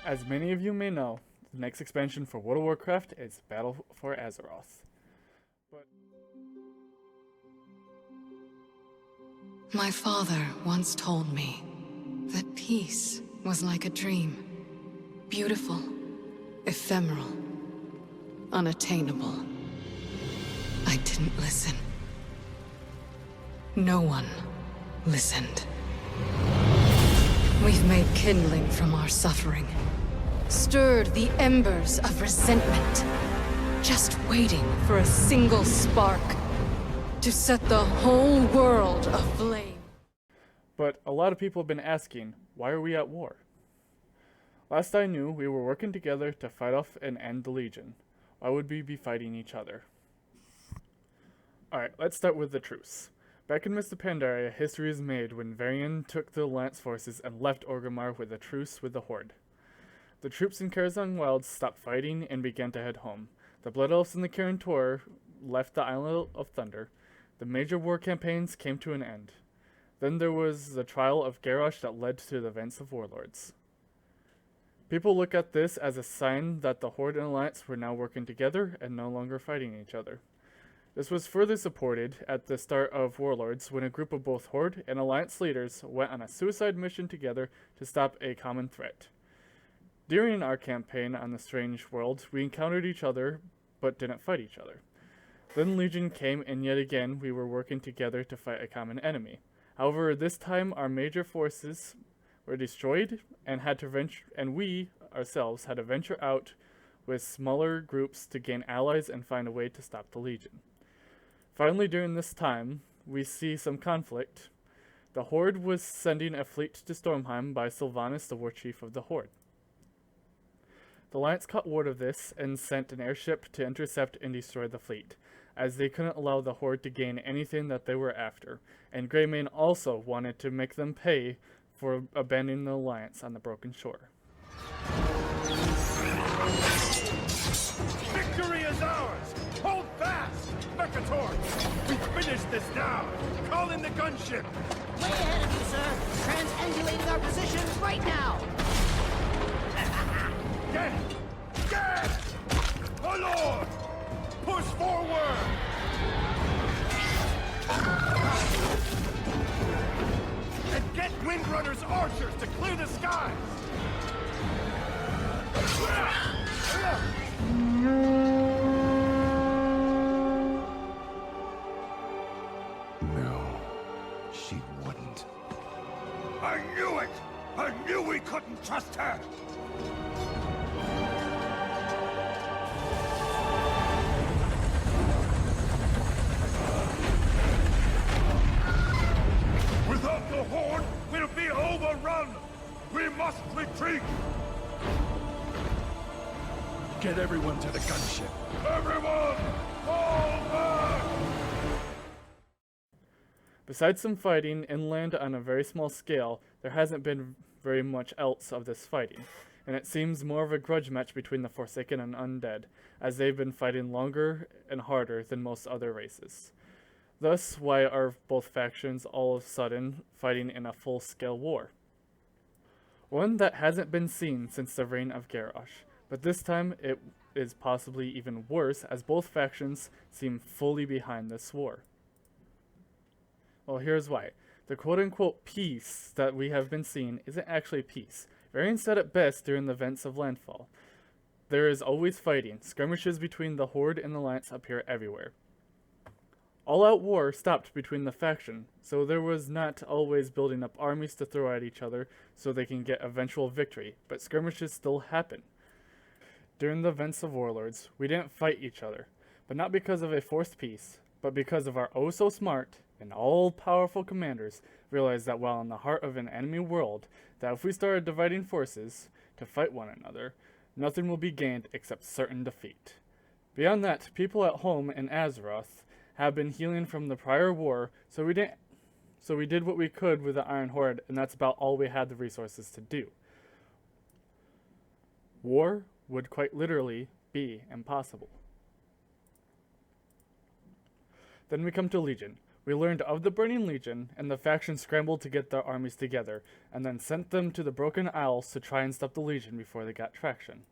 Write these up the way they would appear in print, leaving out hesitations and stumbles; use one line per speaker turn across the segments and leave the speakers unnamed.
As many of you may know, the next expansion for World of Warcraft is Battle for Azeroth.
My father once told me that peace was like a dream. Beautiful, ephemeral, unattainable. I didn't listen. No one listened. We've made kindling from our suffering. Stirred the embers of resentment. Just waiting for a single spark to set the whole world aflame.
But a lot of people have been asking, why are we at war? Last I knew, we were working together to fight off and end the Legion. Why would we be fighting each other? Alright, let's start with the truce. Back in Mist of Pandaria, history is made when Varian took the Lance forces and left Orgrimmar with a truce with the Horde. The troops in Karazhan Wilds stopped fighting and began to head home. The Blood Elves and the Kirin Tor left the Isle of Thunder. The major war campaigns came to an end. Then there was the trial of Garrosh that led to the events of Warlords. People look at this as a sign that the Horde and Alliance were now working together and no longer fighting each other. This was further supported at the start of Warlords when a group of both Horde and Alliance leaders went on a suicide mission together to stop a common threat. During our campaign on the Strange World, we encountered each other but didn't fight each other. Then Legion came, and yet again we were working together to fight a common enemy. However, this time our major forces were destroyed and we ourselves had to venture out with smaller groups to gain allies and find a way to stop the Legion. Finally, during this time, we see some conflict. The Horde was sending a fleet to Stormheim by Sylvanas, the war chief of the Horde. The Alliance caught word of this and sent an airship to intercept and destroy the fleet, as they couldn't allow the Horde to gain anything that they were after, and Greymane also wanted to make them pay for abandoning the Alliance on the Broken Shore.
Victory is ours! Hold fast! Mechator! We finished this now! Call in the gunship!
Way ahead of you, sir! Transangulating our position right now!
Get! Oh Lord! Push forward! And get Windrunner's archers to clear the skies!
No, she wouldn't.
I knew it! I knew we couldn't trust her! Without the Horde, we'll be overrun! We must retreat!
Get everyone to the gunship.
Everyone, fall back!
Besides some fighting inland on a very small scale, there hasn't been very much else of this fighting, and it seems more of a grudge match between the Forsaken and Undead, as they've been fighting longer and harder than most other races. Thus, why are both factions all of a sudden fighting in a full-scale war? One that hasn't been seen since the reign of Garrosh, but this time it is possibly even worse as both factions seem fully behind this war. Well, here's why. The quote-unquote peace that we have been seeing isn't actually peace. Varian said it best during the events of Landfall. There is always fighting. Skirmishes between the Horde and the Alliance appear everywhere. All-out war stopped between the faction, so there was not always building up armies to throw at each other so they can get eventual victory, but skirmishes still happen. During the events of Warlords, we didn't fight each other, but not because of a forced peace, but because of our oh-so-smart and all-powerful commanders realized that while in the heart of an enemy world, that if we started dividing forces to fight one another, nothing will be gained except certain defeat. Beyond that, people at home in Azeroth have been healing from the prior war, so we did what we could with the Iron Horde, and that's about all we had the resources to do. War would quite literally be impossible. Then we come to Legion. We learned of the Burning Legion, and the faction scrambled to get their armies together, and then sent them to the Broken Isles to try and stop the Legion before they got traction.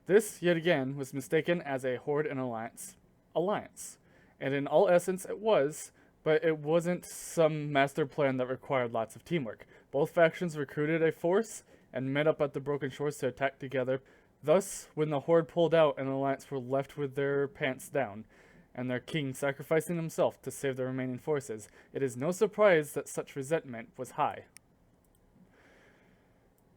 This, yet again, was mistaken as a Horde and alliance. And in all essence it was, but it wasn't some master plan that required lots of teamwork. Both factions recruited a force and met up at the Broken Shores to attack together. Thus, when the Horde pulled out, an alliance were left with their pants down, and their king sacrificing himself to save the remaining forces, it is no surprise that such resentment was high.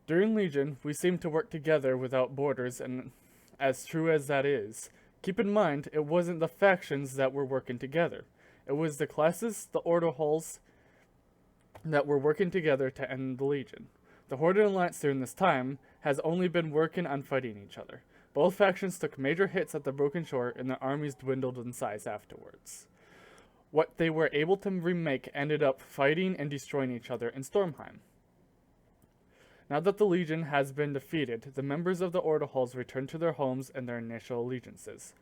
During Legion, we seemed to work together without borders, and as true as that is, keep in mind it wasn't the factions that were working together. It was the classes, the order halls, that were working together to end the Legion. The Horde and Alliance during this time has only been working on fighting each other. Both factions took major hits at the Broken Shore, and their armies dwindled in size afterwards. What they were able to remake ended up fighting and destroying each other in Stormheim. Now that the Legion has been defeated, the members of the Order Halls return to their homes and their initial allegiances.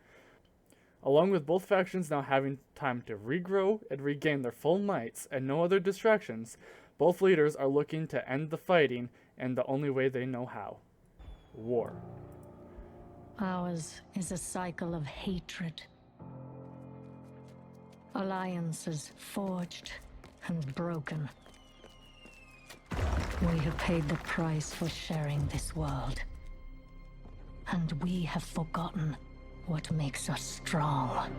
Along with both factions now having time to regrow and regain their full mights and no other distractions, both leaders are looking to end the fighting in the only way they know how: war.
Ours is a cycle of hatred. Alliances forged and broken. We have paid the price for sharing this world. And we have forgotten what makes us strong.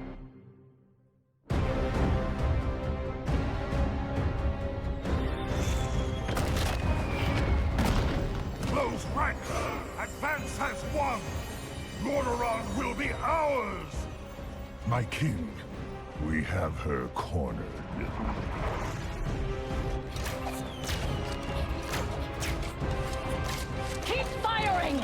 Blows rank! Advance has won! Lordaeron will be ours!
My king, we have her cornered.
Keep firing!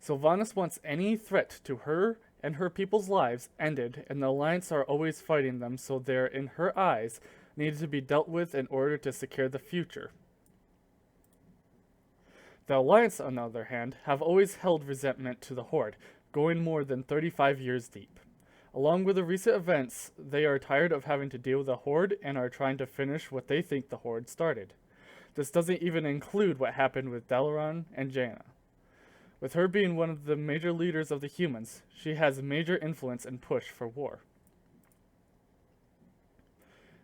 Sylvanas wants any threat to her and her people's lives ended, and the Alliance are always fighting them, so they're, in her eyes, needed to be dealt with in order to secure the future. The Alliance, on the other hand, have always held resentment to the Horde, going more than 35 years deep. Along with the recent events, they are tired of having to deal with the Horde and are trying to finish what they think the Horde started. This doesn't even include what happened with Dalaran and Jaina. With her being one of the major leaders of the humans, she has major influence and push for war.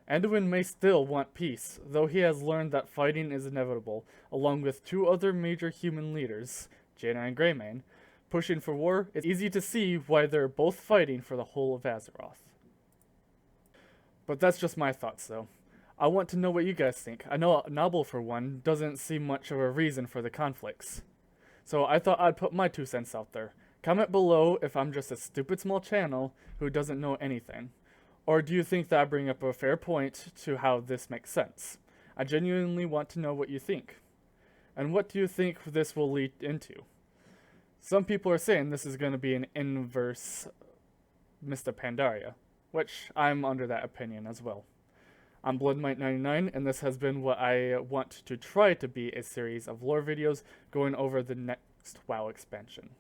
Anduin may still want peace, though he has learned that fighting is inevitable, along with two other major human leaders, Jaina and Greymane, pushing for war. It's easy to see why they're both fighting for the whole of Azeroth. But that's just my thoughts, though. I want to know what you guys think. I know Noble, for one, doesn't see much of a reason for the conflicts. So I thought I'd put my 2 cents out there. Comment below if I'm just a stupid small channel who doesn't know anything. Or do you think that I bring up a fair point to how this makes sense? I genuinely want to know what you think. And what do you think this will lead into? Some people are saying this is going to be an inverse Mr. Pandaria, which I'm under that opinion as well. I'm BloodMite99, and this has been what I want to try to be a series of lore videos going over the next WoW expansion.